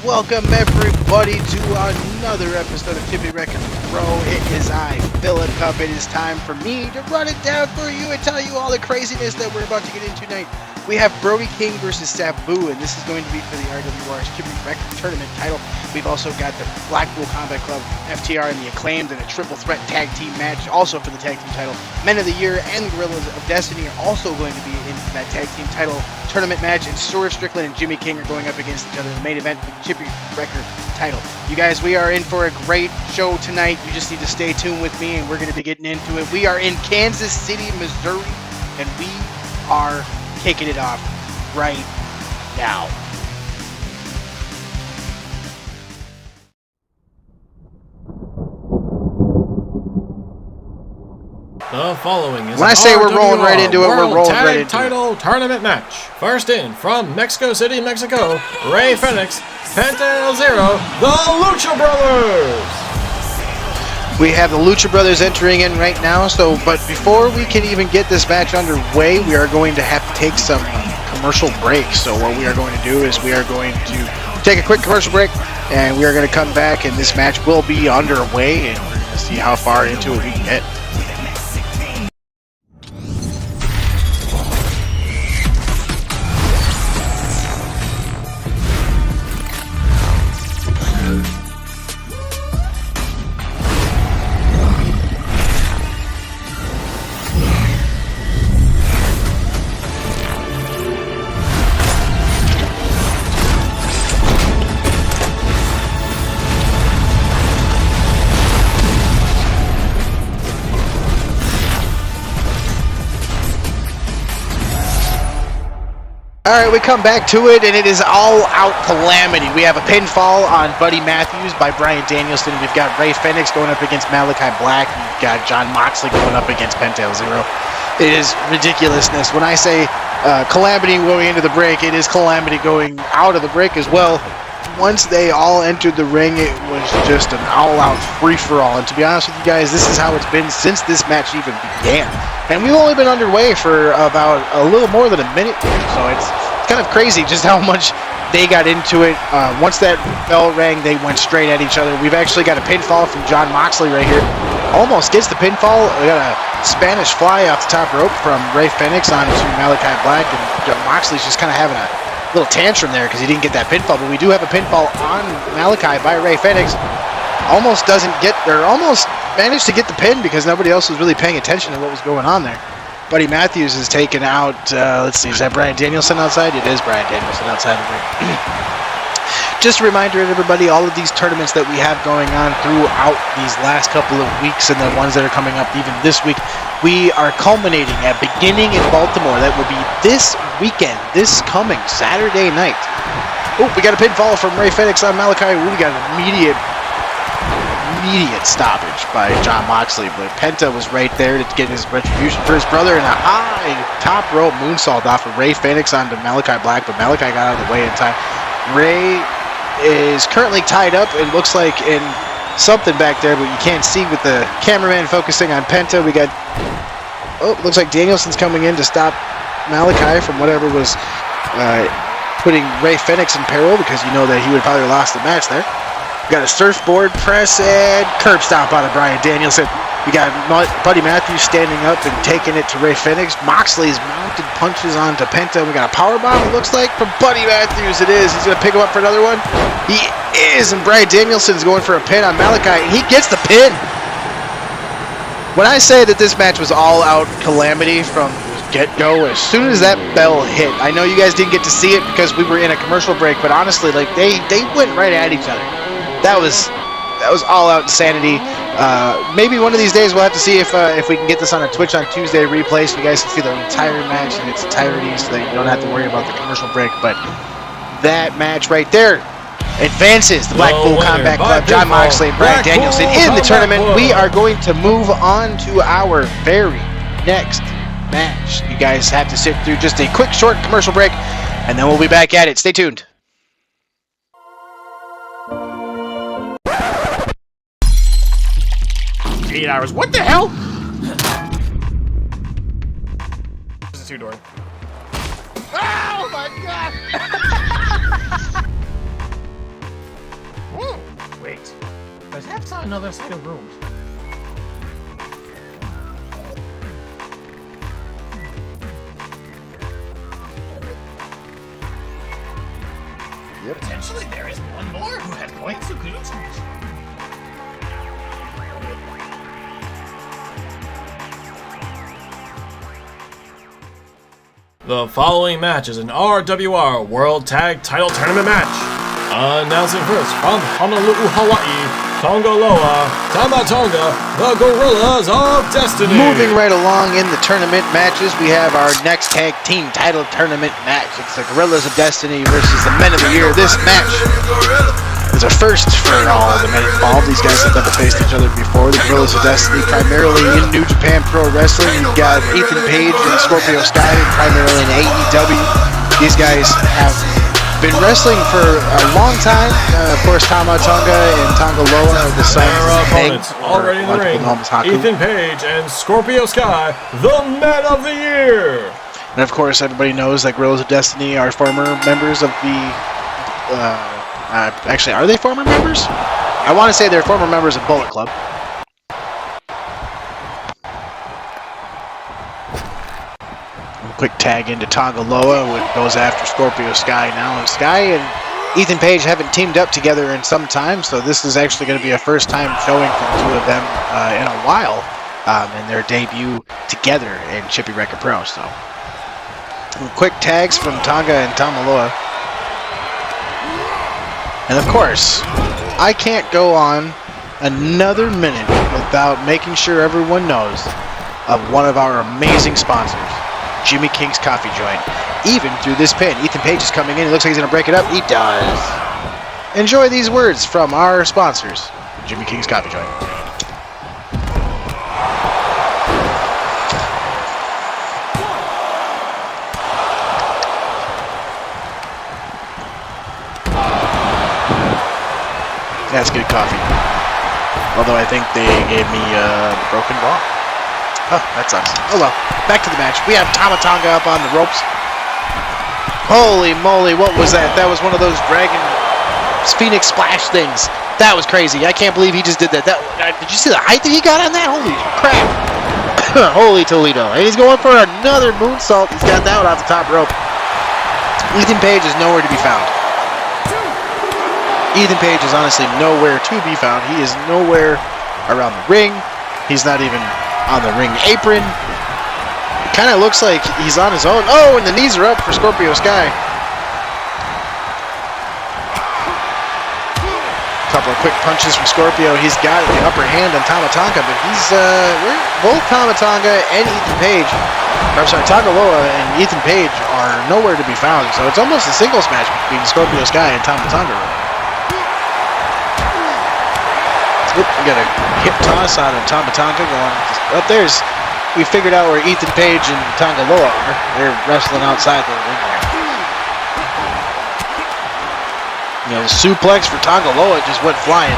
welcome everybody to another episode of Chippy Record Pro. It is I, Philip Cup. It is time for me to run it down for you and tell you all the craziness that we're about to get into tonight. We have Brody King versus Sabu, and this is going to be for the RWR's Chippy Record Tournament title. We've also got the Blackpool Combat Club, FTR, and the Acclaimed in a triple threat tag team match, also for the tag team title. Men of the Year and the Gorillas of Destiny are also going to be in that tag team title tournament match, and SWERVE, Strickland, and Jimmy King are going up against each other in the main event for the Chippy Record title. You guys, we are in for a great show tonight. You just need to stay tuned with me, and we're going to be getting into it. We are in Kansas City, Missouri, and we are kicking it off right now. The following is when I say we're rolling right into it, we're rolling right into it. Title tournament match. First in from Mexico City, Mexico, Rey Fenix, Penta El Zero, the Lucha Brothers. We have the Lucha Brothers entering in right now, but before we can even get this match underway, we are going to have to take some commercial breaks. So what we are going to do is we are going to take a quick commercial break, and we are going to come back, and this match will be underway, and we're going to see how far into it we can get. Alright, we come back to it, and it is all-out calamity. We have a pinfall on Buddy Matthews by Bryan Danielson. We've got Rey Fenix going up against Malachi Black. We've got Jon Moxley going up against Penta El Zero. It is ridiculousness. When I say calamity going into the break, it is calamity going out of the break as well. Once they all entered the ring, it was just an all-out free-for-all. And to be honest with you guys, this is how it's been since this match even began. And we've only been underway for about a little more than a minute here, so it's kind of crazy just how much they got into it. Once that bell rang, they went straight at each other. We've actually got a pinfall from Jon Moxley right here. Almost gets the pinfall. We got a Spanish fly off the top rope from Rey Fenix onto Malachi Black, and Jon Moxley's just kind of having a little tantrum there because he didn't get that pinfall. But we do have a pinfall on Malachi by Rey Fenix. Almost managed to get the pin because nobody else was really paying attention to what was going on there. Buddy Matthews is taken out. Let's see, is that Bryan Danielson outside? It is Bryan Danielson outside of it. Just a reminder to everybody, all of these tournaments that we have going on throughout these last couple of weeks and the ones that are coming up even this week, we are culminating at beginning in Baltimore. That will be this weekend, this coming Saturday night. Oh, we got a pinfall from Rey Fenix on Malachi. Ooh, we got an immediate stoppage by Jon Moxley, but Penta was right there to get his retribution for his brother, and a high top rope moonsault off of Rey Fenix onto Malachi Black, but Malachi got out of the way in time. Rey is currently tied up and looks like in something back there, but you can't see with the cameraman focusing on Penta. We got, looks like Danielson's coming in to stop Malachi from whatever was putting Rey Fenix in peril, because you know that he would have probably lost the match there. We got a surfboard press and curb stomp out of Bryan Danielson. We got Buddy Matthews standing up and taking it to Rey Fenix. Moxley's mounted punches onto Penta. We got a powerbomb, it looks like, from Buddy Matthews. It is. He's going to pick him up for another one. He is, and Bryan Danielson's going for a pin on Malachi, and he gets the pin. When I say that this match was all-out calamity from get-go, as soon as that bell hit, I know you guys didn't get to see it because we were in a commercial break, but honestly, like they went right at each other. That was all-out insanity. Maybe one of these days we'll have to see if we can get this on a Twitch on Tuesday replay, so you guys can see the entire match in its entirety, so that you don't have to worry about the commercial break. But that match right there advances the Blackpool Combat Club, Jon Moxley and Bryan Danielson in the tournament. We are going to move on to our very next match. You guys have to sit through just a quick, short commercial break, and then we'll be back at it. Stay tuned. 8 hours. What the hell? This is a two-door. Oh my god! wait. Perhaps on another side of room. Yep. Potentially there is one more who has quite some connections. The following match is an RWR World Tag Title Tournament match. Announcing first from Honolulu, Hawaii, Tongaloa, Tamatonga, the Gorillas of Destiny. Moving right along in the tournament matches, we have our next tag team title tournament match. It's the Gorillas of Destiny versus the Men of the Year. This match is a first for all the men involved. These guys have never faced each other before. The Gorillas of Destiny primarily in New Japan Pro Wrestling. You've got Ethan Page and Scorpio Sky primarily in AEW. These guys have been wrestling for a long time. Of course, Tamatonga and Tongaloa are the sons Their of opponents already in the ring. Ethan Page and Scorpio Sky, the Men of the Year. And of course, everybody knows that Gorillas of Destiny are former members of the... actually, are they former members? I want to say they're former members of Bullet Club. Quick tag into Tongaloa, which goes after Scorpio Sky now. Sky and Ethan Page haven't teamed up together in some time, so this is actually going to be a first time showing for the two of them in a while in their debut together in Chippy Record Pro. So, quick tags from Tonga and Tongaloa. And of course, I can't go on another minute without making sure everyone knows of one of our amazing sponsors, Jimmy King's Coffee Joint. Even through this pin, Ethan Page is coming in. It looks like he's going to break it up. He does. Enjoy these words from our sponsors, Jimmy King's Coffee Joint. That's good coffee. Although I think they gave me a broken ball. Oh, that sucks. Oh well. Back to the match. We have Tamatonga up on the ropes. Holy moly, what was that? That was one of those Dragon Phoenix Splash things. That was crazy. I can't believe he just did that. Did you see the height that he got on that? Holy crap. Holy Toledo. And he's going for another moonsault. He's got that one off the top rope. Ethan Page is nowhere to be found. Ethan Page is honestly nowhere to be found. He is nowhere around the ring. He's not even on the ring apron. It kind of looks like he's on his own. Oh, and the knees are up for Scorpio Sky. Couple of quick punches from Scorpio. He's got the upper hand on Tamatonga, but he's both Tamatonga and Ethan Page, or I'm sorry, Tongaloa and Ethan Page are nowhere to be found. So it's almost a singles match between Scorpio Sky and Tamatonga. We got a hip toss out of Tamatonga going up there's. We figured out where Ethan Page and Tongaloa are. They're wrestling outside the ring there. You know, the suplex for Tongaloa just went flying.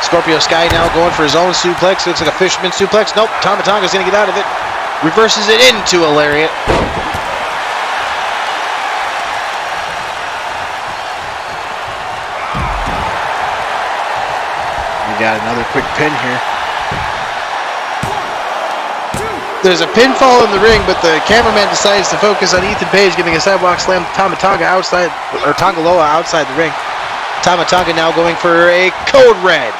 Scorpio Sky now going for his own suplex. Looks like a fisherman suplex. Nope, Tamatonga's going to get out of it. Reverses it into a lariat. Got another quick pin here. There's a pinfall in the ring, but the cameraman decides to focus on Ethan Page giving a sidewalk slam to Tamatonga outside, or Tongaloa outside the ring. Tamatonga now going for a code red.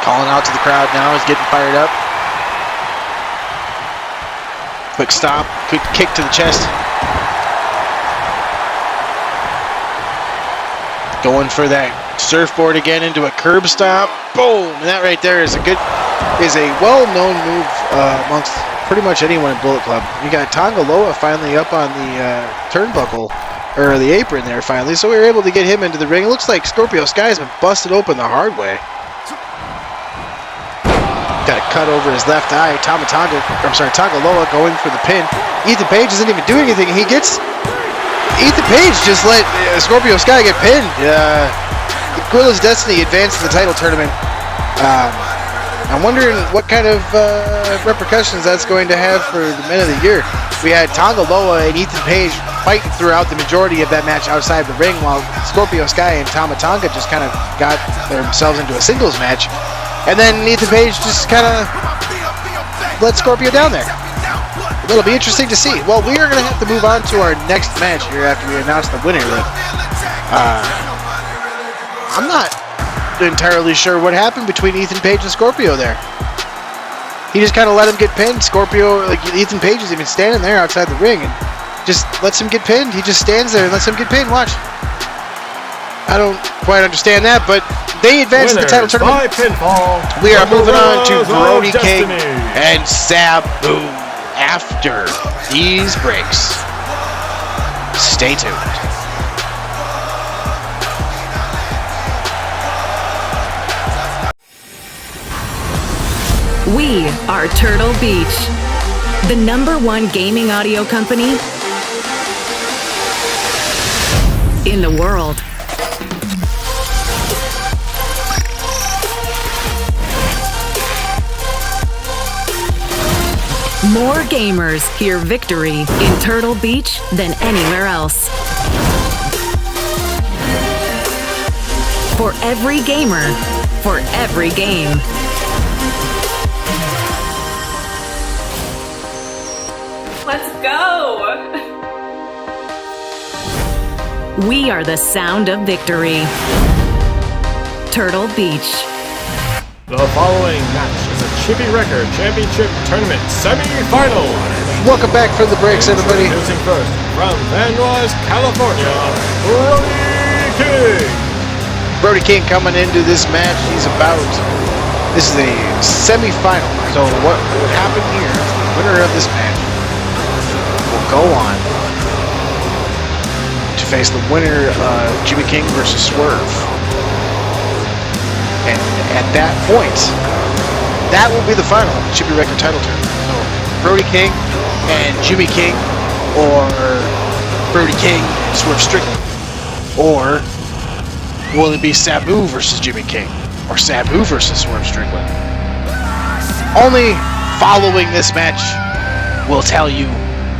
Calling out to the crowd now, is getting fired up. Quick stop, quick kick to the chest. Going for that surfboard again into a curb stop. Boom! And that right there is a well-known move amongst pretty much anyone in Bullet Club. You got Tongaloa finally up on the turnbuckle, or the apron there finally, so we were able to get him into the ring. It looks like Scorpio Sky's been busted open the hard way. Got a cut over his left eye. Tongaloa going for the pin. Ethan Page isn't even doing anything. Ethan Page just let Scorpio Sky get pinned. Gorillas of Destiny advanced to the title tournament. I'm wondering what kind of repercussions that's going to have for the Men of the Year. we had Tonga Loa and Ethan Page fighting throughout the majority of that match outside the ring, while Scorpio Sky and Tama Tonga just kind of got themselves into a singles match. And then Ethan Page just kind of let Scorpio down there. It'll be interesting to see. Well, we are going to have to move on to our next match here after we announce the winner. I'm not entirely sure what happened between Ethan Page and Scorpio there. He just kind of let him get pinned. Scorpio, like Ethan Page is even standing there outside the ring and just lets him get pinned. He just stands there and lets him get pinned. Watch. I don't quite understand that, but they advance to the title tournament. Pinfall, we are moving on to Brody King Destiny and Sabu after these breaks. Stay tuned. We are Turtle Beach, the #1 gaming audio company in the world. More gamers hear victory in Turtle Beach than anywhere else. For every gamer, for every game. Let's go! We are the sound of victory. Turtle Beach. The following match is a Chippy Record Championship Tournament semi-final. Welcome back from the breaks, everybody. Introducing first, from Van Nuys, California, Brody King. Brody King coming into this match. This is a semi-final. So what would happen here, the winner of this match will go on to face the winner of Jimmy King versus Swerve. And at that point, that will be the final of the Chippy Record title tournament. So Brody King and Jimmy King, or Brody King and Swerve Strickland, or will it be Sabu versus Jimmy King, or Sabu versus Swerve Strickland? Only following this match will tell you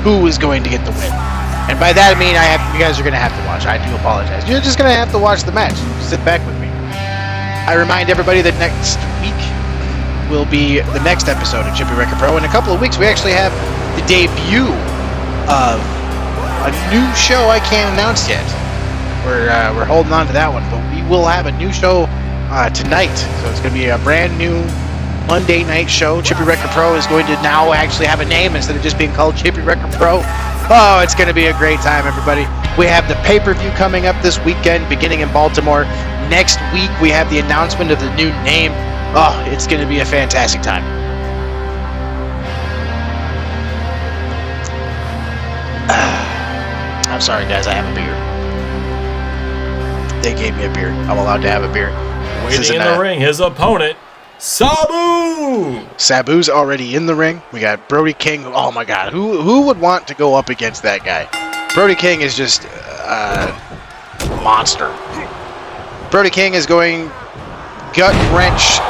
who is going to get the win. And by that I mean you guys are going to have to watch. I do apologize. You're just going to have to watch the match. Sit back with me. I remind everybody that next week will be the next episode of Chippy Record Pro. In a couple of weeks, we actually have the debut of a new show I can't announce yet. We're holding on to that one, but we will have a new show tonight. So it's going to be a brand new Monday night show. Chippy Record Pro is going to now actually have a name instead of just being called Chippy Record Pro. Oh, it's going to be a great time, everybody. We have the pay-per-view coming up this weekend, beginning in Baltimore. Next week, we have the announcement of the new name. Oh, it's going to be a fantastic time. I'm sorry, guys. I have a beer. They gave me a beer. I'm allowed to have a beer. Waiting in the ring, his opponent, Sabu! Sabu's already in the ring. We got Brody King. Oh my God, who would want to go up against that guy? Brody King is just a monster. Brody King is going gut wrench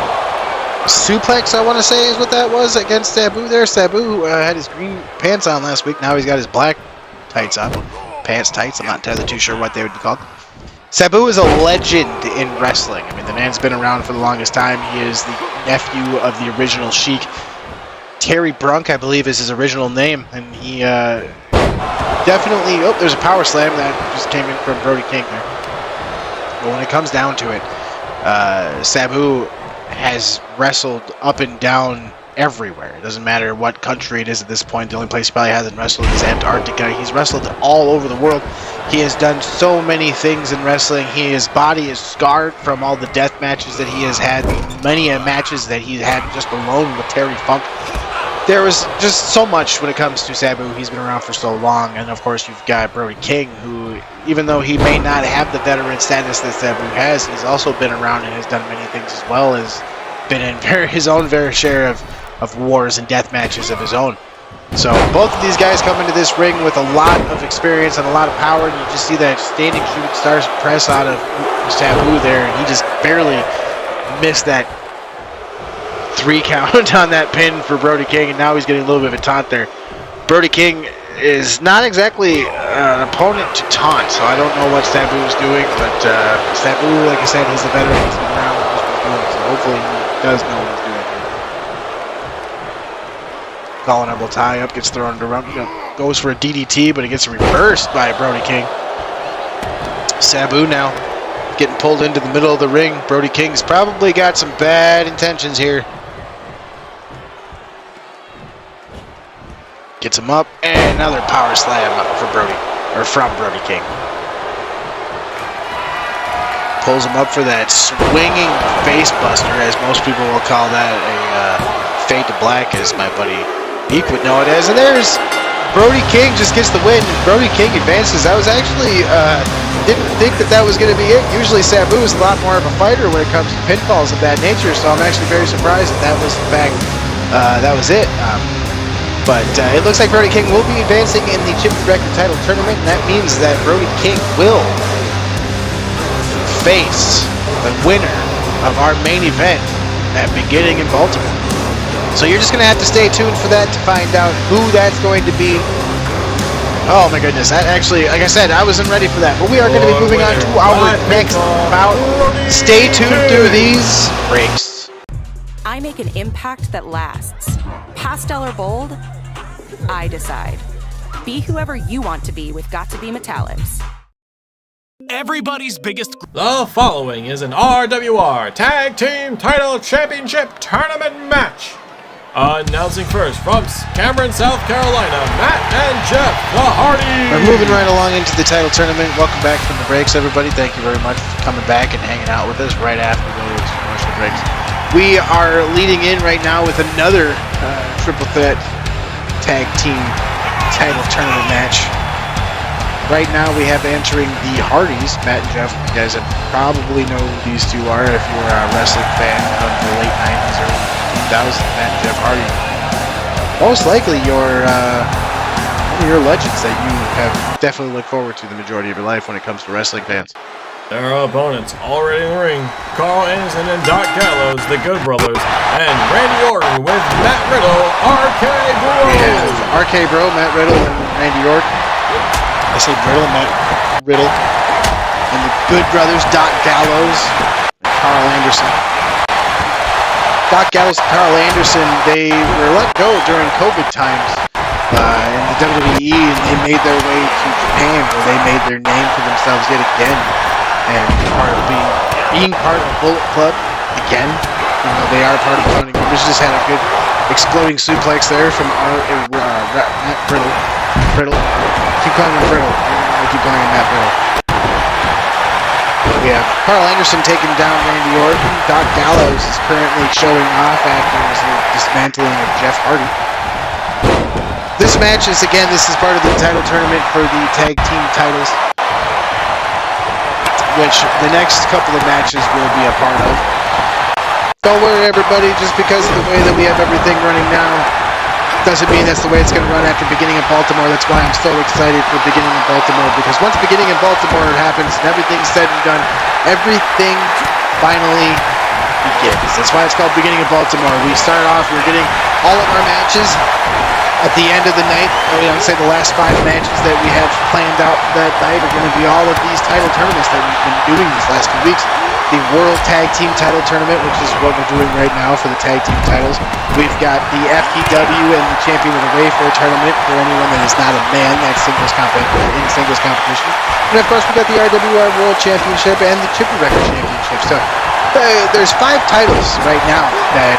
suplex, I want to say is what that was, against Sabu there. Sabu had his green pants on last week. Now he's got his black tights on. Pants tights. I'm not entirely too sure what they would be called. Sabu is a legend in wrestling. I mean, the man's been around for the longest time. He is the nephew of the original Sheik. Terry Brunk, I believe, is his original name. And he definitely... Oh, there's a power slam that just came in from Brody King there. But when it comes down to it, Sabu has wrestled up and down everywhere. It doesn't matter what country it is at this point. The only place he probably hasn't wrestled is Antarctica. He's wrestled all over the world. He has done so many things in wrestling. His body is scarred from all the death matches that he has had. Many matches that he had just alone with Terry Funk. There was just so much when it comes to Sabu. He's been around for so long. And of course you've got Brody King, who, even though he may not have the veteran status that Sabu has, he's also been around and has done many things, as well as been in his own fair share of wars and death matches of his own. So both of these guys come into this ring with a lot of experience and a lot of power, and you just see that standing shooting stars press out of Sabu there, and he just barely missed that 3 count on that pin for Brody King, and now he's getting a little bit of a taunt there. Brody King is not exactly an opponent to taunt, so I don't know what Sabu is doing, but Sabu, like I said, he's a veteran. He's been around and knows what he's doing, so hopefully he does know what he's doing. Vulnerable tie up, gets thrown to run, goes for a DDT, but it gets reversed by Brody King. Sabu now getting pulled into the middle of the ring. Brody King's probably got some bad intentions here. Gets him up, and another power slam for Brody, or from Brody King. Pulls him up for that swinging face buster, as most people will call that a fade to black, as my buddy Eek would know it as. And there's Brody King just gets the win, and Brody King advances. I was actually, didn't think that was going to be it. Usually Sabu is a lot more of a fighter when it comes to pinfalls of that nature, so I'm actually very surprised that was, in fact, that was it. But it looks like Brody King will be advancing in the Chippy Record title tournament, and that means that Brody King will face the winner of our main event at beginning in Baltimore. So you're just going to have to stay tuned for that to find out who that's going to be. Oh my goodness, that actually, like I said, I wasn't ready for that. But we are going to be moving on to our next bout. Stay tuned through these breaks. I make an impact that lasts. Pastel or bold, I decide. Be whoever you want to be with Got to Be Metallics. Everybody's biggest. The following is an RWR Tag Team Title Championship Tournament match. Announcing first from Cameron, South Carolina, Matt and Jeff, the Hardys. We're moving right along into the title tournament. Welcome back from the breaks, everybody. Thank you very much for coming back and hanging out with us right after those commercial breaks. We are leading in right now with another triple threat tag team title tournament match. Right now we have entering the Hardys, Matt and Jeff. You guys probably know who these two are if you're a wrestling fan from the late 90s, early 2000s. Matt and Jeff Hardy. Most likely one of your legends that you have definitely looked forward to the majority of your life when it comes to wrestling fans. Their opponents already in the ring, Carl Anderson and Doc Gallows, the Good Brothers, and Randy Orton with Matt Riddle, RK Bro. We have RK Bro, Matt Riddle, and Randy Orton. I say Riddle, Matt Riddle. And the Good Brothers, Doc Gallows and Carl Anderson. Doc Gallows and Carl Anderson, they were let go during COVID times in the WWE, and they made their way to Japan, where they made their name for themselves yet again. And part of being part of Bullet Club again. You know, they are part of Founding Members. Just had a good exploding suplex there from Matt Riddle. Keep calling him Riddle. I keep calling him Matt Riddle. We have Carl Anderson taking down Randy Orton. Doc Gallows is currently showing off after his dismantling of Jeff Hardy. This match is, again, this is part of the title tournament for the tag team titles, which the next couple of matches will be a part of. Don't worry, everybody, just because of the way that we have everything running now, doesn't mean that's the way it's going to run after beginning in Baltimore. That's why I'm so excited for beginning in Baltimore, because once beginning in Baltimore happens and everything's said and done, everything finally begins. That's why it's called beginning in Baltimore. We start off, we're getting all of our matches at the end of the night. I would say the last 5 matches that we have planned out that night are going to be all of these title tournaments that we've been doing these last few weeks. The World Tag Team Title Tournament, which is what we're doing right now for the tag team titles. We've got the FTW and the Champion of the Wayfair Tournament for anyone that is not a man. That's in singles competition. And of course, we got the RWR World Championship and the Chippy Record Championship. So there's 5 titles right now that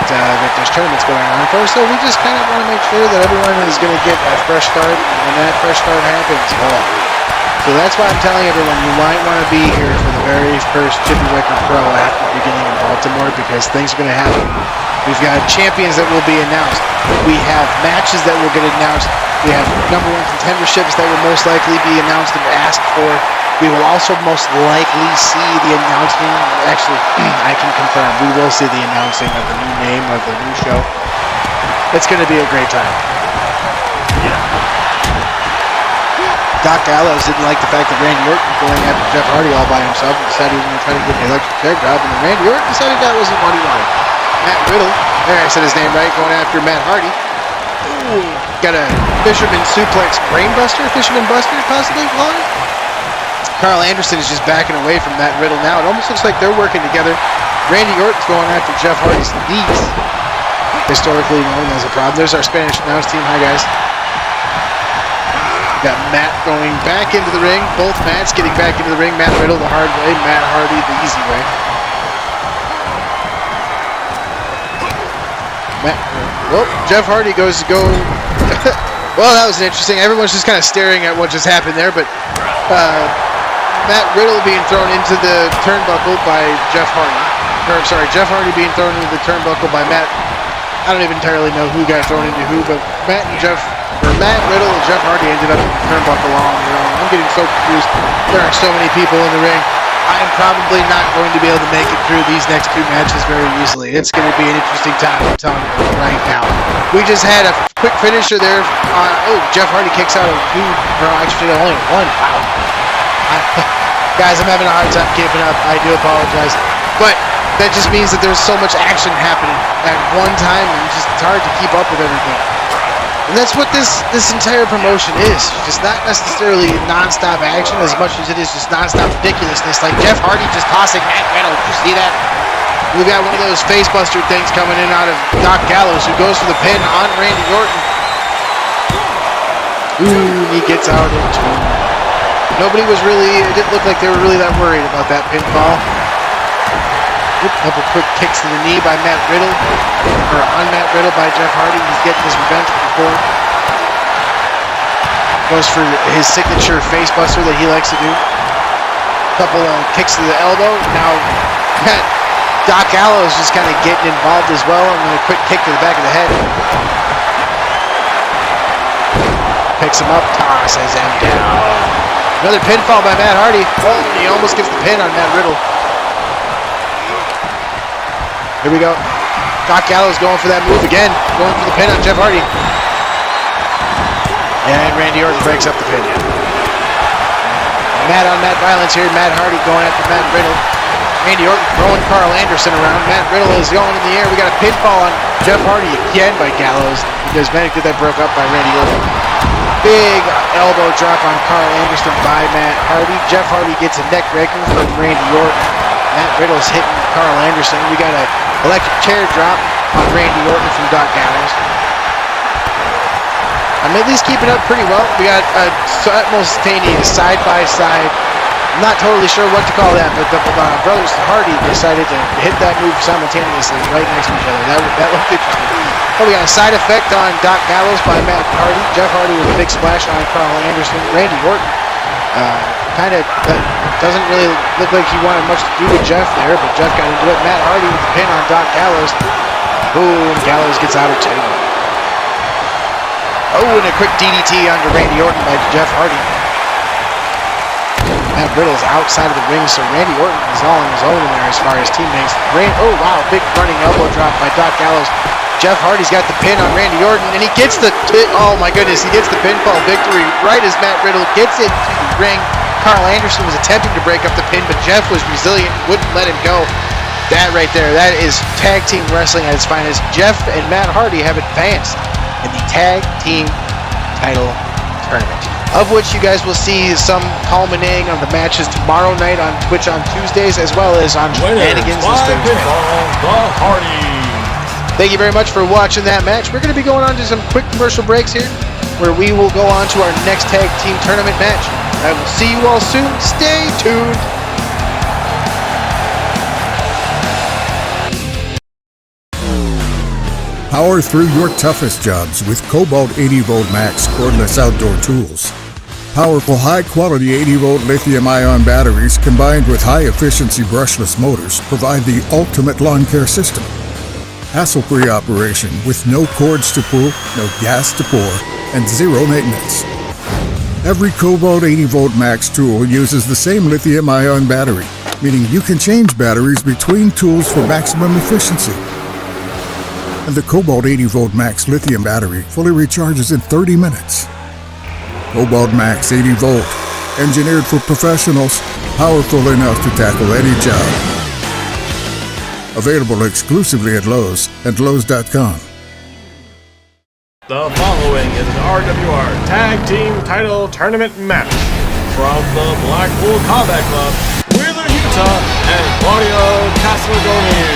there's tournaments going on for. So we just kind of want to make sure that everyone is going to get a fresh start. And when that fresh start happens, so that's why I'm telling everyone you might want to be here for the very first Chippy Record Pro after beginning in Baltimore, because things are going to happen. We've got champions that will be announced. We have matches that will get announced. We have #1 contenderships that will most likely be announced and asked for. We will also most likely see the announcing. Actually, I can confirm we will see the announcing of the new name of the new show. It's going to be a great time. Doc Gallows didn't like the fact that Randy Orton was going after Jeff Hardy all by himself and decided he was going to try to get an electric chair grab, and then Randy Orton decided that wasn't what he wanted. Matt Riddle, there I said his name right, going after Matt Hardy. Ooh. got a fisherman suplex brainbuster, fisherman buster possibly on. Carl Anderson is just backing away from Matt Riddle now. It almost looks like they're working together. Randy Orton's going after Jeff Hardy's knees, historically known as a problem. There's our Spanish announce team. Hi, guys. Got Matt going back into the ring. Both Matts getting back into the ring. Matt Riddle the hard way. Matt Hardy the easy way. Jeff Hardy goes to go. Well, that was interesting. Everyone's just kind of staring at what just happened there. But Matt Riddle being thrown into the turnbuckle by Jeff Hardy. Or, sorry, Jeff Hardy being thrown into the turnbuckle by Matt. I don't even entirely know who got thrown into who, but Matt Riddle and Jeff Hardy ended up in the turnbuckle on their own. I'm getting so confused. There are so many people in the ring. I am probably not going to be able to make it through these next two matches very easily. It's going to be an interesting time, I'm telling you right now. We just had a quick finisher there. Jeff Hardy kicks out of two. No, actually, only one. Wow. Guys, I'm having a hard time keeping up. I do apologize. But that just means that there's so much action happening at one time, and it's hard to keep up with everything. And that's what this entire promotion is. Just not necessarily non-stop action as much as it is just non-stop ridiculousness. Like Jeff Hardy just tossing Matt Riddle. Did you see that? We've got one of those facebuster things coming in out of Doc Gallows, who goes for the pin on Randy Orton. Ooh, he gets out into him. Nobody was really, it didn't look like they were really that worried about that pinfall. Couple quick kicks to the knee by Matt Riddle, or on Matt Riddle by Jeff Hardy. He's getting his revenge before. Goes for his signature facebuster that he likes to do. Couple kicks to the elbow. Now, Doc Gallows just kind of getting involved as well. And then a quick kick to the back of the head. Picks him up, tosses him down. Another pinfall by Matt Hardy. Oh, he almost gets the pin on Matt Riddle. Here we go. Doc Gallows going for that move again. Going for the pin on Jeff Hardy. And Randy Orton breaks up the pin. Matt on Matt violence here. Matt Hardy going after Matt Riddle. Randy Orton throwing Carl Anderson around. Matt Riddle is going in the air. We got a pinfall on Jeff Hardy again by Gallows. Because Manic did that broke up by Randy Orton. Big elbow drop on Carl Anderson by Matt Hardy. Jeff Hardy gets a neck breaker from Randy Orton. Matt Riddle's hitting Carl Anderson. We got an electric chair drop on Randy Orton from Doc Gallows. I'm at least keeping up pretty well. We got a simultaneous side-by-side. I'm not totally sure what to call that, but the brothers Hardy decided to hit that move simultaneously right next to each other. That looked interesting. Oh, we got a side effect on Doc Gallows by Matt Hardy. Jeff Hardy with a big splash on Carl Anderson. Randy Orton kind of doesn't really look like he wanted much to do with Jeff there, but Jeff got into it. Matt Hardy with the pin on Doc Gallows. Boom, Gallows gets out of two. Oh, and a quick DDT onto Randy Orton by Jeff Hardy. Matt Riddle's outside of the ring, so Randy Orton is all on his own in there as far as teammates. Oh, wow, big running elbow drop by Doc Gallows. Jeff Hardy's got the pin on Randy Orton, and he gets the oh my goodness, he gets the pinfall victory right as Matt Riddle gets into the ring. Carl Anderson was attempting to break up the pin, but Jeff was resilient, wouldn't let him go. That right there, that is tag team wrestling at its finest. Jeff and Matt Hardy have advanced in the tag team title tournament, of which you guys will see some culminating on the matches tomorrow night on Twitch on Tuesdays, as well as on Shenanigans this Thursday. Thank you very much for watching that match. We're going to be going on to some quick commercial breaks here, where we will go on to our next tag team tournament match. I will see you all soon. Stay tuned. Power through your toughest jobs with Cobalt 80V Max cordless outdoor tools. Powerful, high-quality 80V lithium-ion batteries combined with high-efficiency brushless motors provide the ultimate lawn care system. Hassle-free operation with no cords to pull, no gas to pour, and zero maintenance. Every Cobalt 80V Max tool uses the same lithium-ion battery, meaning you can change batteries between tools for maximum efficiency. And the Cobalt 80V Max lithium battery fully recharges in 30 minutes. Cobalt Max 80V, engineered for professionals, powerful enough to tackle any job. Available exclusively at Lowe's and Lowe's.com. The following is an RWR Tag Team Title Tournament match from the Blackpool Combat Club, Wheeler, Utah, and Claudio Castiglione.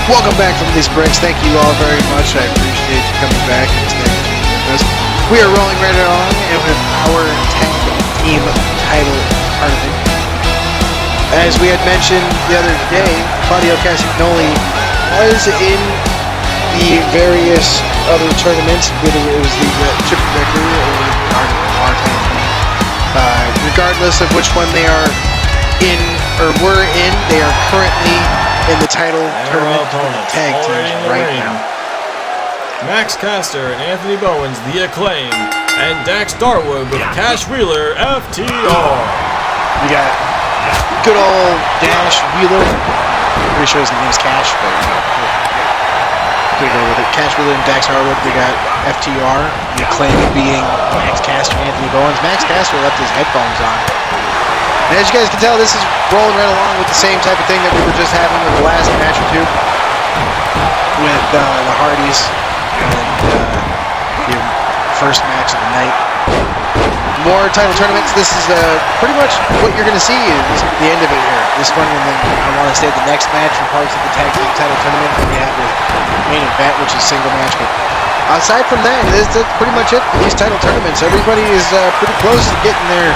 Welcome back from these breaks. Thank you all very much. I appreciate you coming back and staying with us. We are rolling right along with our tag team title tournament. As we had mentioned the other day, Claudio Castiglione was in the various other tournaments, whether it was the Chippy record or our tag team. Regardless of which one they are in or were in, they are currently in the title tournament tag teams right now. Max Caster and Anthony Bowens, The Acclaim, and Dax Darwood with Cash Wheeler, FTR. We got good old Dash Wheeler. Pretty sure his name's Cash, but gonna go with it. Cash Wheeler and Dax Darwood. We got FTR. The Acclaim being Max Caster and Anthony Bowens. Max Caster left his headphones on. And as you guys can tell, this is rolling right along with the same type of thing that we were just having with the last match or two with the Hardys and your first match of the night. More title tournaments. This is pretty much what you're going to see is the end of it here. This one, and then I want to say the next match for parts of the tag team title tournament that we have with main event, which is single match. But aside from that, that's pretty much it for these title tournaments. Everybody is pretty close to getting their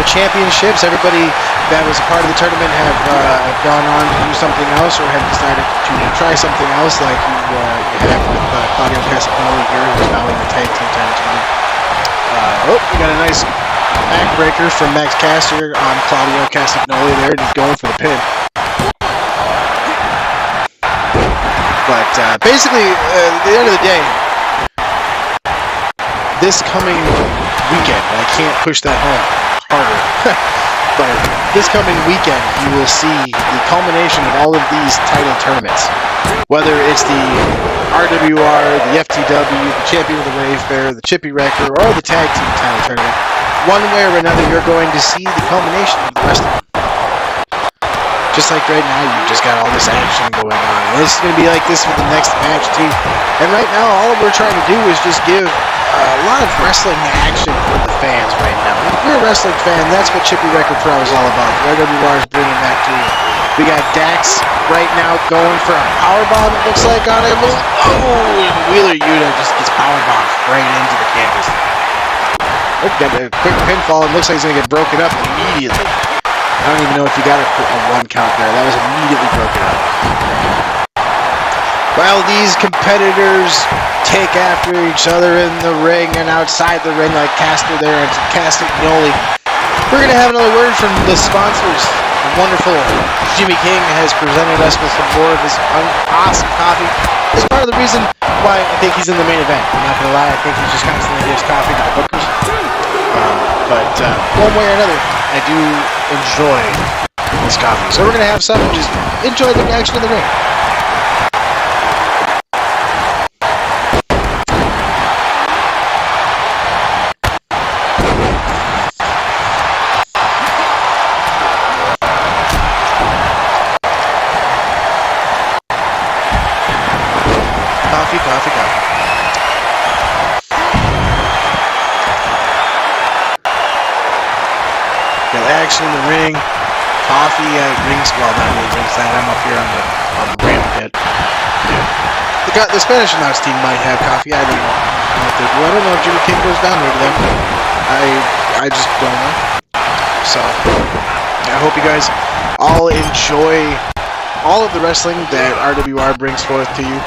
championships. Everybody that was a part of the tournament have gone on to do something else or have decided to try something else, like you have with Claudio Castiglione here, who's now in the tag team title tournament. We got a nice backbreaker from Max Caster on Claudio Castiglione there, and he's going for the pin. But basically, at the end of the day, this coming weekend, I can't push that home harder, but this coming weekend, you will see the culmination of all of these title tournaments. Whether it's the RWR, the FTW, the Champion of the Wayfair, the Chippy Record, or the Tag Team title tournament, one way or another, you're going to see the culmination of the rest of them. Just like right now, you've just got all this action going on. And this is going to be like this with the next match, too. And right now, all we're trying to do is just give a lot of wrestling action for the fans right now. If you're a wrestling fan, that's what Chippy Record Pro is all about. The RWR is bringing that to you. We got Dax right now going for a powerbomb, it looks like, on him. Oh, and Wheeler Yuta just gets powerbombed right into the canvas. Oh, got a quick pinfall. It looks like he's going to get broken up immediately. I don't even know if he got a one count there. That was immediately broken up. While these competitors take after each other in the ring and outside the ring, like Caster there and Castiglione, we're going to have another word from the sponsors. The wonderful Jimmy King has presented us with some more of his awesome coffee. It's part of the reason why I think he's in the main event. I'm not going to lie, I think he just constantly gives coffee to the bookers. But one way or another, I do enjoy this coffee. So we're going to have some and just enjoy the action in the ring. Coffee. Got action in the ring. Coffee at rings. Well, not really ringside. I'm up here on the ramp pit. Yeah. The Spanish announce team might have coffee. I don't know what they do. I don't know if Jimmy King goes down there to them. I just don't know. So I hope you guys all enjoy all of the wrestling that RWR brings forth to you,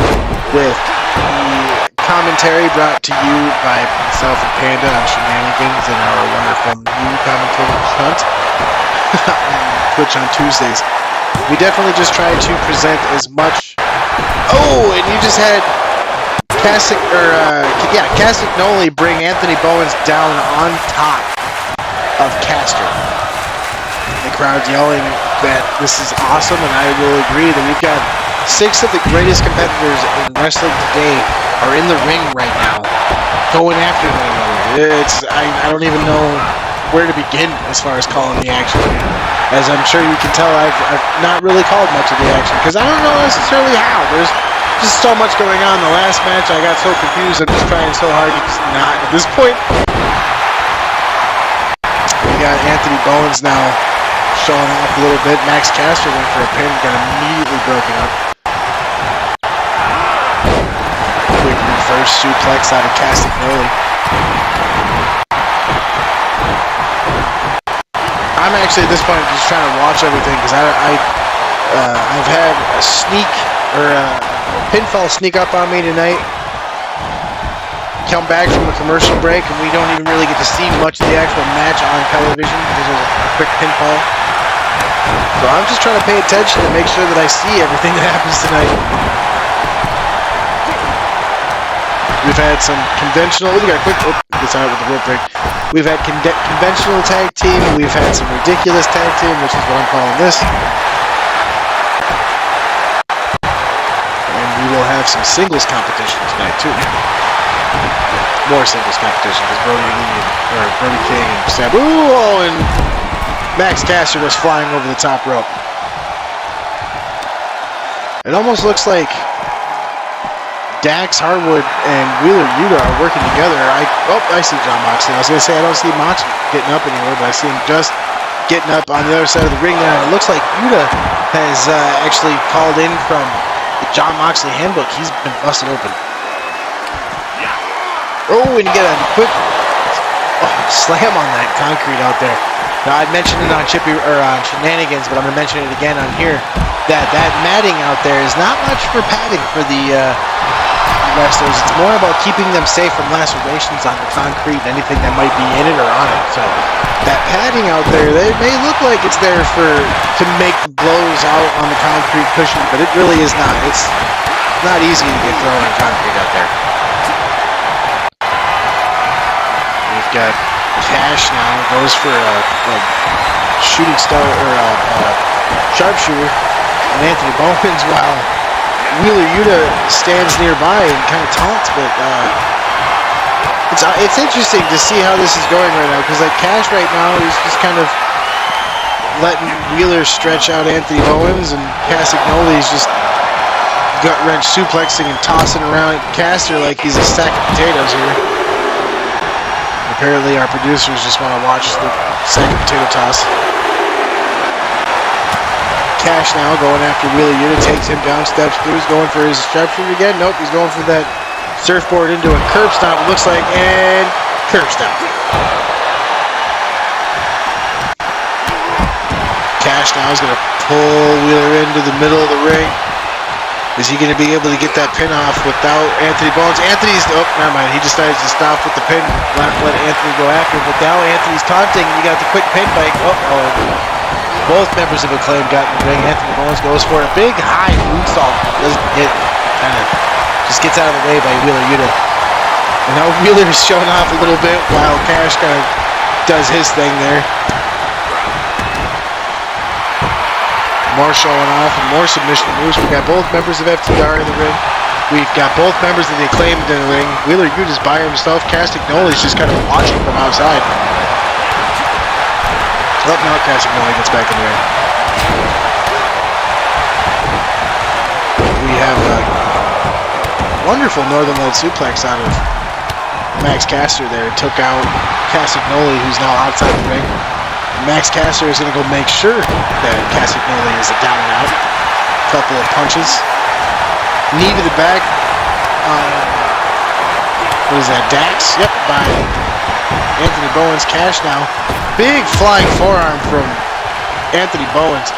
with the commentary brought to you by myself and Panda on Shenanigans and our wonderful new commentator Hunt on Twitch on Tuesdays. We definitely just try to present as much. Oh, and you just had Castiglione bring Anthony Bowens down on top of Caster. The crowd's yelling that this is awesome, and I will agree that we've got 6 of the greatest competitors in wrestling today are in the ring right now, going after one another. I don't even know where to begin as far as calling the action. As I'm sure you can tell, I've not really called much of the action, because I don't know necessarily how. There's just so much going on. The last match, I got so confused. I'm just trying so hard to just not at this point. We got Anthony Bowens now showing off a little bit. Max Caster went for a pin, got immediately broken up. Quick reverse suplex out of Castagnoli. I'm actually at this point just trying to watch everything because I've had a sneak or a pinfall sneak up on me tonight. Come back from a commercial break and we don't even really get to see much of the actual match on television because there's a quick pinfall. So I'm just trying to pay attention and make sure that I see everything that happens tonight. We've had some conventional, we got a quick, this out with the rope break. We've had conventional tag team, we've had some ridiculous tag team, which is what I'm calling this. And we will have some singles competition tonight too. More singles competition because Brody King and Sabu and Max Caster was flying over the top rope. It almost looks like Dax Harwood and Wheeler Yuta are working together. I see John Moxley. I was going to say I don't see Moxley getting up anywhere, but I see him just getting up on the other side of the ring now. It looks like Yuta has actually called in from the John Moxley handbook. He's been busted open. Oh, and you get a quick slam on that concrete out there. Now, I mentioned it on Chippy or on Shenanigans, but I'm going to mention it again on here. That matting out there is not much for padding for the wrestlers. It's more about keeping them safe from lacerations on the concrete and anything that might be in it or on it. So that padding out there, they may look like it's there to make the blows out on the concrete cushion, but it really is not. It's not easy to get thrown on concrete out there. We've got Cash now, goes for a shooting star or a sharpshooter on Anthony Bowens while Wheeler Yuta stands nearby and kind of taunts, but it's interesting to see how this is going right now because like Cash right now is just kind of letting Wheeler stretch out Anthony Bowens and Castagnoli is just gut wrench suplexing and tossing around Caster like he's a sack of potatoes here. Apparently our producers just want to watch the sack of potato toss. Cash now going after Wheeler Yuta, takes him down, steps through, he's going for his sharpshooter again. Nope, he's going for that surfboard into a curb stomp, it looks like, and curb stomp. Cash now is going to pull Wheeler into the middle of the ring. Is he going to be able to get that pin off without Anthony Bowens? Anthony's, oh, never mind, he decides to stop with the pin, let Anthony go after, but now Anthony's taunting, you got the quick pin bike, both members of Acclaim got in the ring. Anthony Bowens goes for a big high moonsault. Doesn't hit. Kind of just gets out of the way by Wheeler Yuta. And now Wheeler's showing off a little bit while Cash kind of does his thing there. More showing off and more submission moves. We've got both members of FTR in the ring. We've got both members of the Acclaim in the ring. Wheeler Yuta's by himself. Castagnoli's just kind of watching from outside. Oh, now Castagnoli gets back in the ring. We have a wonderful Northern Light suplex out of Max Caster there. Took out Castagnoli, who's now outside the ring. Max Caster is going to go make sure that Castagnoli is a down and out. Couple of punches. Knee to the back. What is that, Dax? Yep, by Anthony Bowens. Cash now. Big flying forearm from Anthony Bowens.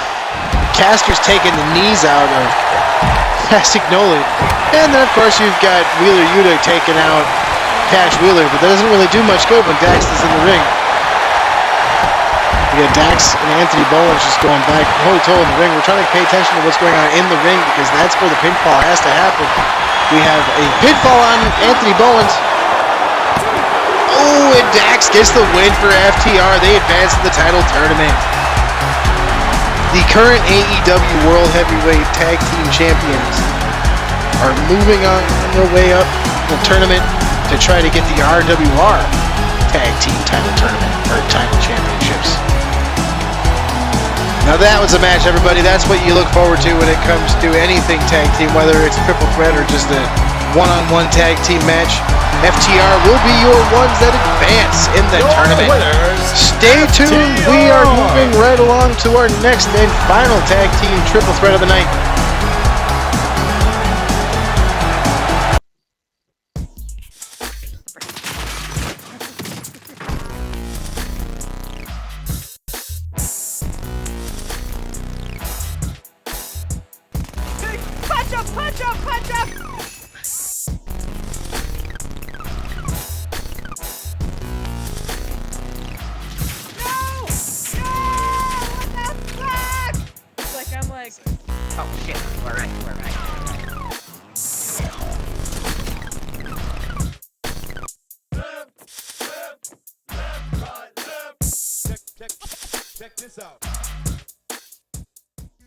Caster's taking the knees out of Castagnoli. And then, of course, you've got Wheeler Yuta taking out Cash Wheeler, but that doesn't really do much good when Dax is in the ring. We got Dax and Anthony Bowens just going back toe-to-toe in the ring. We're trying to pay attention to what's going on in the ring because that's where the pinfall has to happen. We have a pinfall on Anthony Bowens. Oh, and Dax gets the win for FTR. They advance to the title tournament. The current AEW World Heavyweight Tag Team Champions are moving on their way up the tournament to try to get the RWR Tag Team Title Tournament or Title Championships. Now that was a match, everybody. That's what you look forward to when it comes to anything tag team, whether it's triple threat or just a one-on-one tag team match. FTR will be your ones that advance in the tournament. Stay tuned. We are moving right along to our next and final tag team triple threat of the night.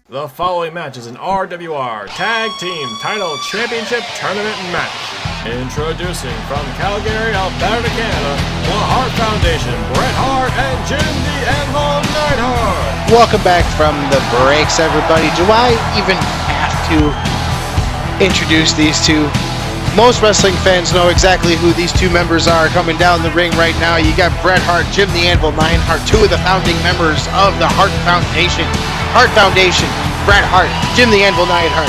The following match is an RWR Tag Team Title Championship Tournament match. Introducing from Calgary, Alberta, Canada, the Hart Foundation, Bret Hart and Jim the Anvil Neidhart. Welcome back from the breaks, everybody. Do I even have to introduce these two? Most wrestling fans know exactly who these two members are coming down the ring right now. You got Bret Hart, Jim the Anvil Neidhart, two of the founding members of the Hart Foundation. Hart Foundation, Bret Hart, Jim the Anvil Neidhart,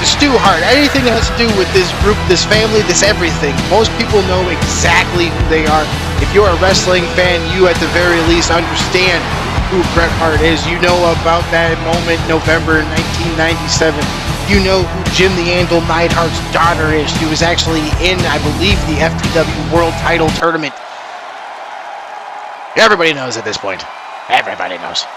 Stu Hart, anything that has to do with this group, this family, this everything. Most people know exactly who they are. If you're a wrestling fan, you at the very least understand who Bret Hart is. You know about that moment, November 1997. You know who Jim the Anvil Neidhart's daughter is. She was actually in, I believe, the FTW World Title Tournament. Everybody knows at this point. Everybody knows.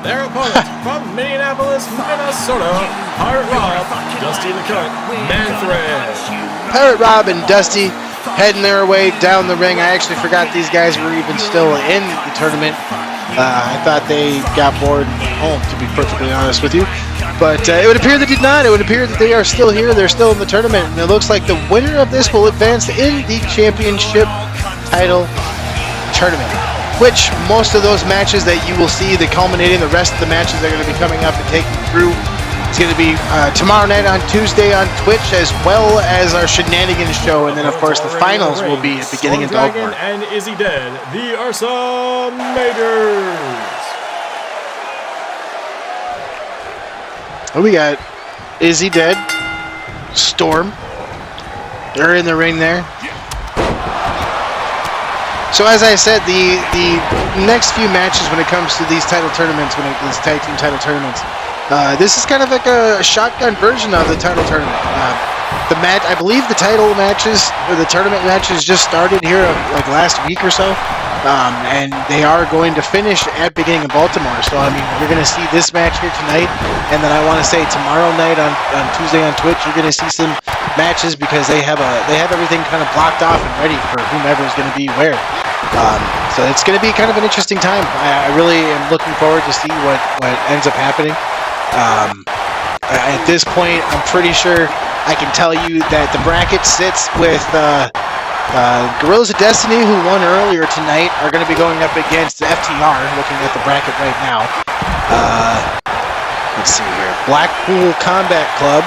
Their opponent from Minneapolis, Minnesota, Pirate Rob, Dusty the Cut, Manfred. Pirate Rob and Dusty heading their way down the ring. I actually forgot these guys were even still in the tournament. I thought they got bored and went home, to be perfectly honest with you. But it would appear they did not. It would appear that they are still here. They're still in the tournament. And it looks like the winner of this will advance in the championship title tournament. Which most of those matches that you will see, the culminating, the rest of the matches that are going to be coming up and taking through, it's going to be tomorrow night on Tuesday on Twitch, as well as our Shenanigans show, and then of course the finals will be beginning in Baltimore. And Izzy Dead, the Ursa Majors. We got Izzy Dead, Storm. They're in the ring there. So as I said, the next few matches when it comes to these title tournaments, these tag team title tournaments, this is kind of like a shotgun version of the title tournament. I believe the title matches, or the tournament matches, just started here like last week or so, and they are going to finish at beginning of Baltimore. So I mean, you're going to see this match here tonight, and then I want to say tomorrow night on Tuesday on Twitch, you're going to see some matches because they have everything kind of blocked off and ready for whomever is going to be where. So it's going to be kind of an interesting time. I really am looking forward to see what ends up happening. At this point, I'm pretty sure I can tell you that the bracket sits with Guerrillas of Destiny, who won earlier tonight, are going to be going up against the FTR, looking at the bracket right now. Let's see here. Blackpool Combat Club,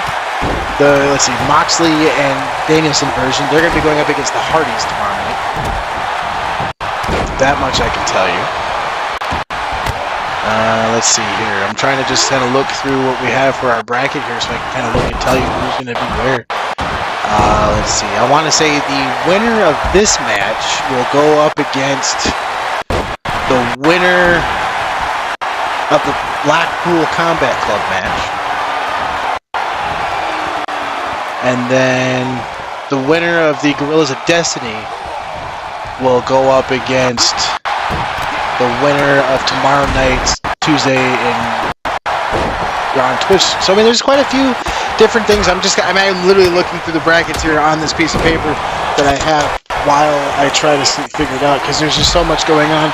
let's see, Moxley and Danielson version, they're going to be going up against the Hardys tomorrow night. That much I can tell you. Let's see here. I'm trying to just kind of look through what we have for our bracket here so I can kind of look and tell you who's going to be where. Let's see. I want to say the winner of this match will go up against the winner of the Blackpool Combat Club match. And then the winner of the Guerrillas of Destiny will go up against the winner of tomorrow night's Tuesday on Twitch. So I mean, there's quite a few different things. I'm literally looking through the brackets here on this piece of paper that I have while I try to figure it out, because there's just so much going on.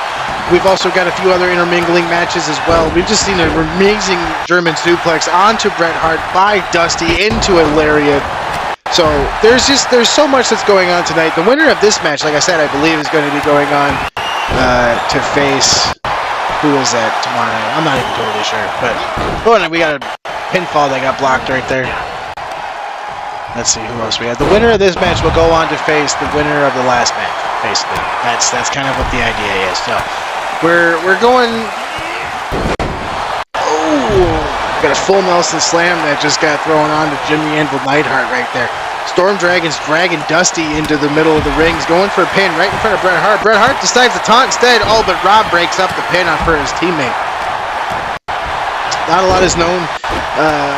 We've also got a few other intermingling matches as well. We've just seen an amazing German suplex onto Bret Hart by Dusty into a lariat. So there's so much that's going on tonight. The winner of this match, like I said, I believe is going to be going on to face Who is that tomorrow night? I'm not even totally sure. But we got a pinfall that got blocked right there. Let's see who else we have. The winner of this match will go on to face the winner of the last match. Basically, that's kind of what the idea is. So we're going. Oh, got a full Nelson slam that just got thrown on to Jimmy Anvil Neidhart right there. Storm Dragon's dragging Dusty into the middle of the ring. He's going for a pin right in front of Bret Hart. Bret Hart decides to taunt instead. Oh, but Rob breaks up the pin for his teammate. Not a lot is known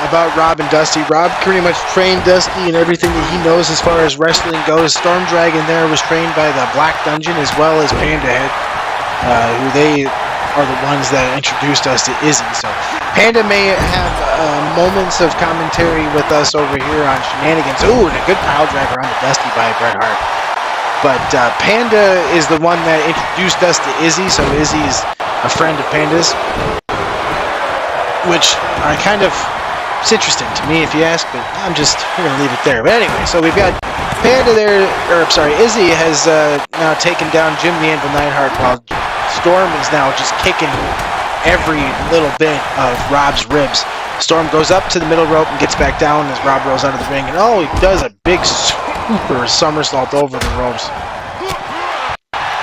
about Rob and Dusty. Rob pretty much trained Dusty in everything that he knows as far as wrestling goes. Storm Dragon there was trained by the Black Dungeon as well as Panda Head, who they are the ones that introduced us to Izzy. So Panda may have moments of commentary with us over here on Shenanigans. Ooh, and a good pile driver on the Dusty by Bret Hart. But Panda is the one that introduced us to Izzy, so Izzy is a friend of Panda's. Which are kind of, it's interesting to me if you ask, but we're going to leave it there. But anyway, so we've got Panda there, Izzy has now taken down Jim the Anvil Neidhart while Storm is now just kicking every little bit of Rob's ribs. Storm goes up to the middle rope and gets back down as Rob rolls out of the ring, and oh, he does a big super somersault over the ropes.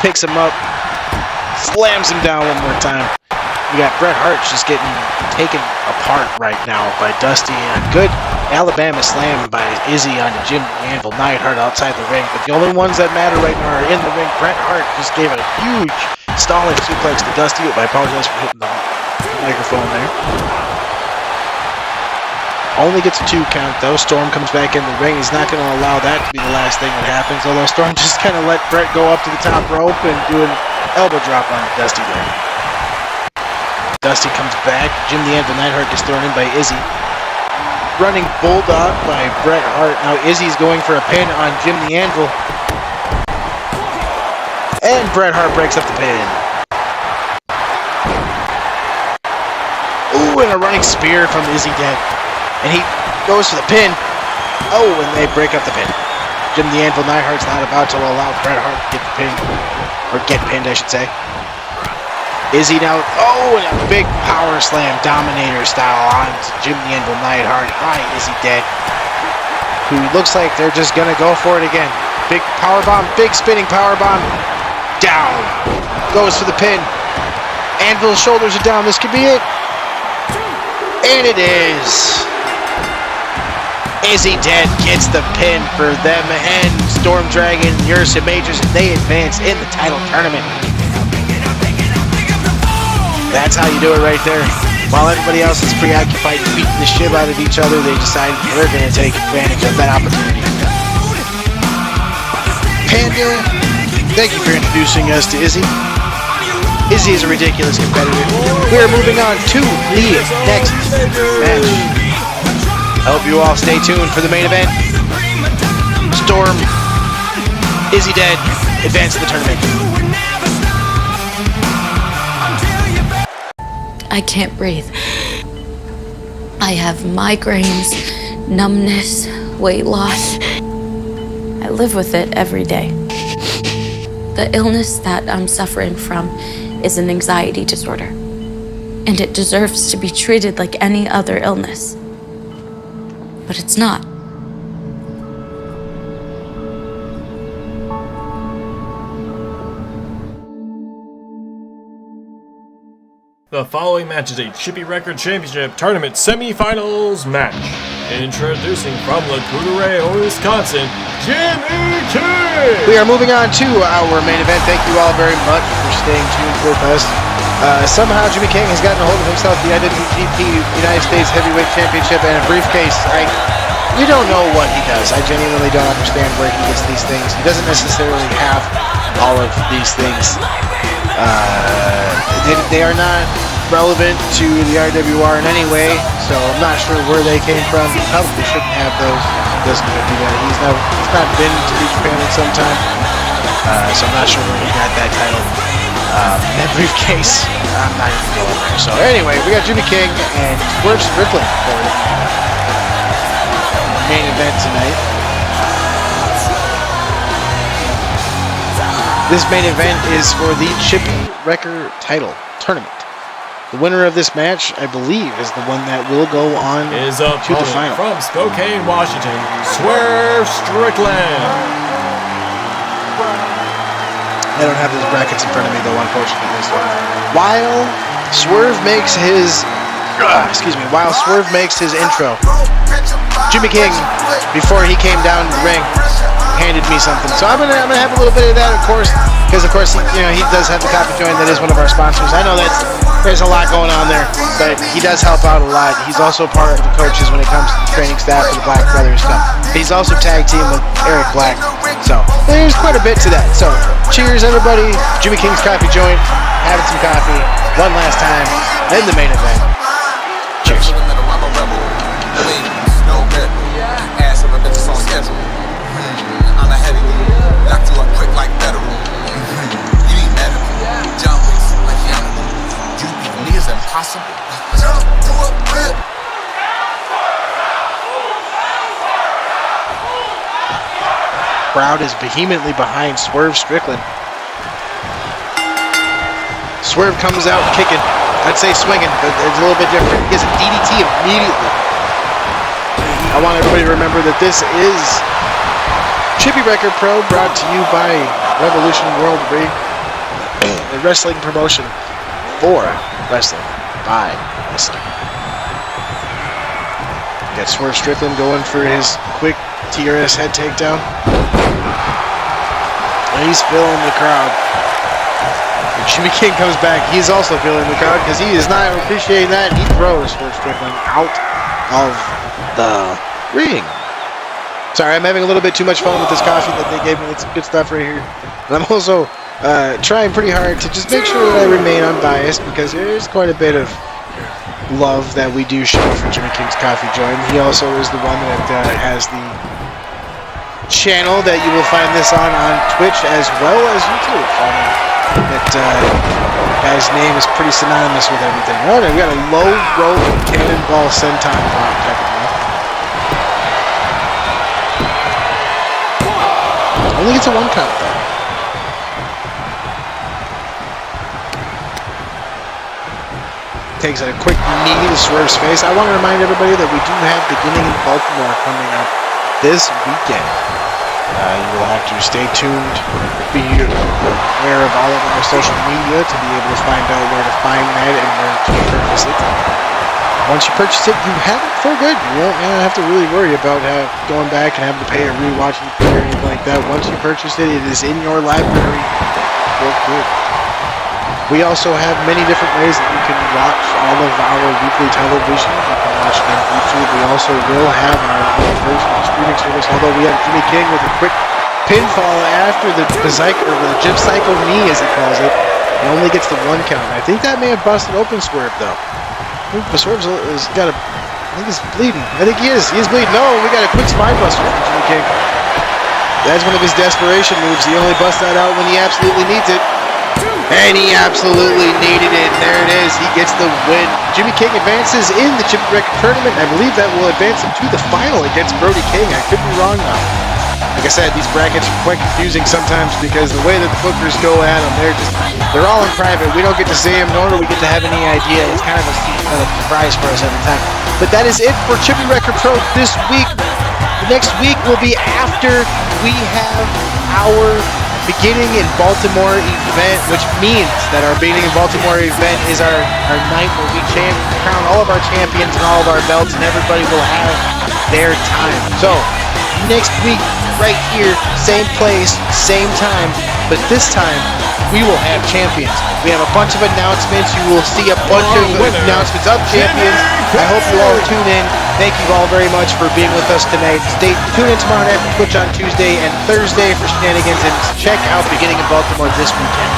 Picks him up, slams him down one more time. We got Bret Hart just getting taken apart right now by Dusty, and a good Alabama slam by Izzy onto Jim Anvil Neidhart outside the ring. But the only ones that matter right now are in the ring. Bret Hart just gave a huge stalling suplex to Dusty. I apologize for hitting the microphone there. Only gets a 2 count though. Storm comes back in the ring. He's not going to allow that to be the last thing that happens. Although Storm just kind of let Bret go up to the top rope and do an elbow drop on Dusty there. Dusty comes back. Jim the Anvil Neidhart gets thrown in by Izzy. Running Bulldog by Bret Hart. Now Izzy's going for a pin on Jim the Anvil. And Bret Hart breaks up the pin. Ooh, and a running spear from Izzy Dead. And he goes for the pin. Oh, and they break up the pin. Jim the Anvil Neidhart's not about to allow Bret Hart to get the pin. Or get pinned, I should say. Izzy now, oh, and a big power slam, Dominator style on Jim the Anvil Neidhart. Hi, Izzy Dead. Who looks like they're just going to go for it again. Big power bomb, big spinning power bomb. Down. Goes for the pin. Anvil's shoulders are down. This could be it. And it is. Izzy Dead gets the pin for them and Storm Dragon, Ursa Majors, and they advance in the title tournament. That's how you do it right there. While everybody else is preoccupied beating the shit out of each other, they decide they're going to take advantage of that opportunity. Panda, thank you for introducing us to Izzy. Izzy is a ridiculous competitor. We are moving on to the next match. I hope you all stay tuned for the main event. Storm, Izzy Dead, advance to the tournament. I can't breathe. I have migraines, numbness, weight loss. I live with it every day. The illness that I'm suffering from is an anxiety disorder, and it deserves to be treated like any other illness. But it's not. The following match is a Chippy Record Championship Tournament Semi-Finals match. Introducing from Lacouture, Wisconsin, Jimmy King! We are moving on to our main event. Thank you all very much for staying tuned with us. Somehow Jimmy King has gotten a hold of himself the IWGP United States Heavyweight Championship and a briefcase. We don't know what he does. I genuinely don't understand where he gets these things. He doesn't necessarily have all of these things. They are not relevant to the RWR in any way, so I'm not sure where they came from. He probably shouldn't have those. He doesn't do that. He's not been to New Japan in some time, so I'm not sure where he got that title. That briefcase, I'm not even going there. So anyway, we got Jimmy King and Swerve Strickland for the main event tonight. This main event is for the Chippy Record title tournament. The winner of this match, I believe, is the one that will go on His to the opponent final. from Spokane, Washington, SWERVE Strickland. I don't have those brackets in front of me, though, unfortunately. So while Swerve makes his intro, Jimmy King, before he came down to the ring, handed me something. So I'm gonna have a little bit of that, of course, because of course he does have the coffee joint that is one of our sponsors. I know there's a lot going on there, but he does help out a lot. He's also part of the coaches when it comes to the training staff for the Black Brothers stuff. He's also tag team with Eric Black, so there's quite a bit to that. So cheers, everybody. Jimmy King's coffee joint, having some coffee one last time in the main event. Cheers. I'm a heavy, knock you up quick like federal. You need medical, jump like Yanni. You beat me is impossible. Jump to a rip. Crowd is vehemently behind Swerve Strickland. Swerve comes out kicking. I'd say swinging, but it's a little bit different. He gets a DDT immediately. I want everybody to remember that this is Chippy Record Pro, brought to you by Revolution World a wrestling promotion for wrestling by wrestling. Got Swerve Strickland going for his quick TRS head takedown. And he's feeling the crowd. When Jimmy King comes back, he's also feeling the crowd because he is not appreciating that. He throws Swerve Strickland out of the ring. Sorry, I'm having a little bit too much fun with this coffee that they gave me. It's good stuff right here. And I'm also trying pretty hard to just make sure that I remain unbiased because there's quite a bit of love that we do show for Jimmy King's Coffee Joint. He also is the one that has the channel that you will find this on Twitch as well as YouTube. That guy's name is pretty synonymous with everything. All right, we got a low rope cannonball senton drop type of deal. I think it's a one count though. Takes a quick knee to Swerve's face. I want to remind everybody that we do have Beginning in Baltimore coming up this weekend. You will have to stay tuned, be aware of all of our social media to be able to find out where to find that and where to purchase it. Once you purchase it, you have it for good. You won't have to really worry about going back and having to pay a rewatch or anything like that. Once you purchase it, it is in your library for good. We also have many different ways that you can watch all of our weekly television. You can watch it on YouTube. We also will have our own version of streaming service, although we have Jimmy King with a quick pinfall after the Jim Psycho knee, as he calls it. He only gets the one count. I think that may have busted open Swerve, though. I think Swerve's got a... I think he's bleeding. I think he is. He is bleeding. No, we got a quick spine buster from Jimmy King. That's one of his desperation moves. He only busts that out when he absolutely needs it. And he absolutely needed it. There it is. He gets the win. Jimmy King advances in the Chippy Record Tournament. I believe that will advance him to the final against Brody King. I could be wrong though. Like I said, these brackets are quite confusing sometimes because the way that the bookers go at them, they're all in private. We don't get to see them, nor do we get to have any idea. It's kind of a surprise for us every time. But that is it for Chippy Record Pro this week. The next week will be after we have our Beginning in Baltimore event, which means that our Beginning in Baltimore event is our night where we crown all of our champions and all of our belts, and everybody will have their time. So, next week, right here, same place, same time, but this time, we will have champions. We have a bunch of announcements. You will see a bunch of announcements of champions. I hope you all tune in. Thank you all very much for being with us tonight. Tune in tomorrow night for Twitch on Tuesday and Thursday for shenanigans, and check out Beginning in Baltimore this weekend.